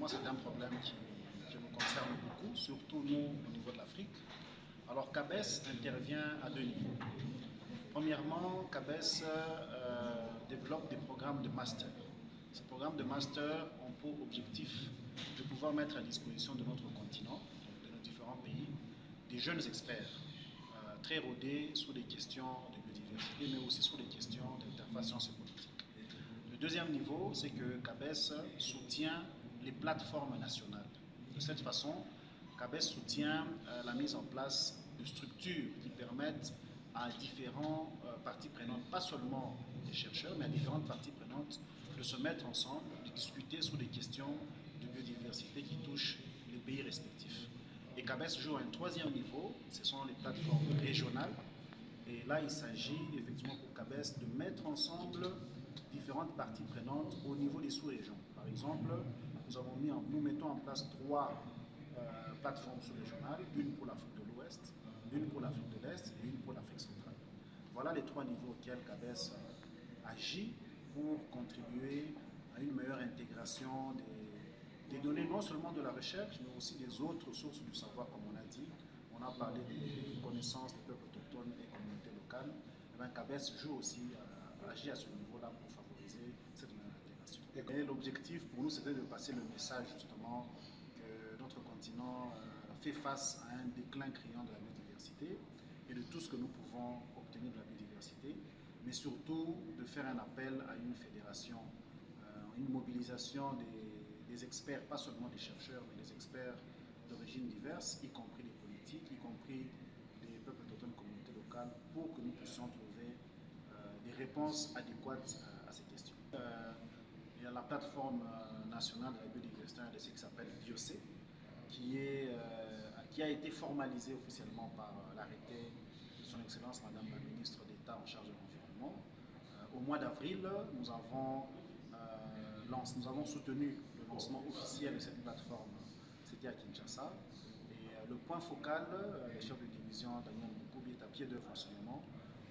effectivement, c'est un problème qui nous concerne beaucoup, surtout nous au niveau de l'Afrique. Alors, CABES intervient à deux niveaux. Premièrement, CABES développe des programmes de master. Ces programmes de master ont pour objectif de pouvoir mettre à disposition de notre continent, de nos différents pays, des jeunes experts très rodés sur des questions de biodiversité, mais aussi sur des questions d'interface sciences et politique. Le deuxième niveau, c'est que CABES soutient les plateformes nationales. De cette façon, CABES soutient la mise en place de structures qui permettent à différentes parties prenantes, pas seulement les chercheurs, mais à différentes parties prenantes, de se mettre ensemble, de discuter sur des questions de biodiversité qui touchent les pays respectifs. Et CABES joue à un troisième niveau, ce sont les plateformes régionales. Et là, il s'agit effectivement pour CABES de mettre ensemble différentes parties prenantes au niveau des sous-régions. Par exemple, nous mettons en place trois plateformes sous-régionales, une pour l'Afrique de l'Ouest, une pour l'Afrique de l'Est et une pour l'Afrique centrale. Voilà les trois niveaux auxquels CABES agit pour contribuer à une meilleure intégration des données, non seulement de la recherche, mais aussi des autres sources du savoir, comme on a dit. On a parlé des connaissances des peuples autochtones et communautés locales. CABES joue aussi, agit à ce niveau-là pour favoriser cette meilleure intégration. Et l'objectif pour nous, c'était de passer le message justement que notre continent fait face à un déclin criant de la biodiversité et de tout ce que nous pouvons obtenir de la biodiversité, mais surtout de faire un appel à une fédération, une mobilisation des experts, pas seulement des chercheurs, mais des experts d'origine diverses, y compris les politiques, y compris les peuples autochtones, communautés locales, pour que nous puissions trouver des réponses adéquates à ces questions. Il y a la plateforme nationale de la biodiversité qui s'appelle BioC, qui a été formalisée officiellement par l'arrêté de son Excellence Madame la Ministre d'État en charge de l'environnement. Au mois d'avril, nous avons soutenu le lancement officiel de cette plateforme, c'était à Kinshasa. Et le point focal, le chef de division Daniel Mukoubi est à pied d'œuvre en ce moment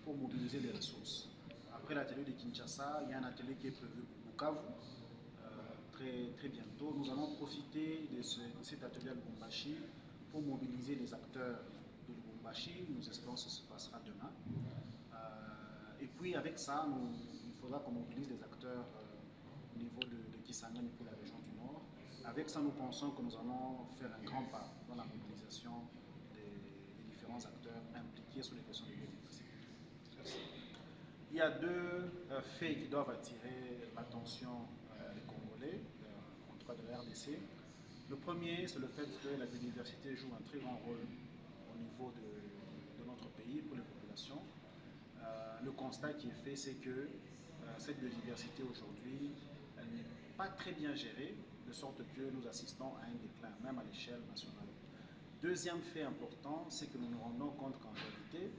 pour mobiliser les ressources. Après l'atelier de Kinshasa, il y a un atelier qui est prévu pour Bukavu. Très bientôt. Nous allons profiter de cet atelier à Lubumbashi pour mobiliser les acteurs de Lubumbashi. Nous espérons que ce se passera demain. Et puis avec ça, il faudra qu'on mobilise les acteurs au niveau de Kisangani pour la région du Nord. Avec ça, nous pensons que nous allons faire un grand pas dans la mobilisation des différents acteurs impliqués sur les questions de biodiversité. Merci. Il y a deux faits qui doivent attirer l'attention des Congolais, en tout cas de la RDC. Le premier, c'est le fait que la biodiversité joue un très grand rôle au niveau de notre pays pour les populations. Le constat qui est fait, c'est que cette biodiversité aujourd'hui, elle n'est pas très bien gérée, de sorte que nous assistons à un déclin, même à l'échelle nationale. Deuxième fait important, c'est que nous nous rendons compte qu'en réalité,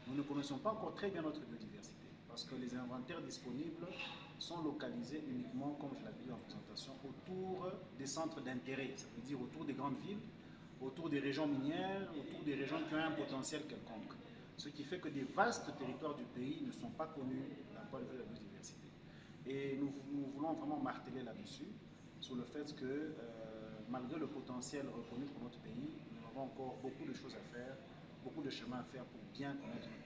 nous ne connaissons pas encore très bien notre biodiversité, parce que les inventaires disponibles sont localisés uniquement, comme je l'avais dit en présentation, autour des centres d'intérêt, ça veut dire autour des grandes villes, autour des régions minières, autour des régions qui ont un potentiel quelconque. Ce qui fait que des vastes territoires du pays ne sont pas connus d'un point de vue de la biodiversité. Et nous voulons vraiment marteler là-dessus, sur le fait que malgré le potentiel reconnu pour notre pays, nous avons encore beaucoup de choses à faire, beaucoup de chemin à faire pour bien connaître notre pays.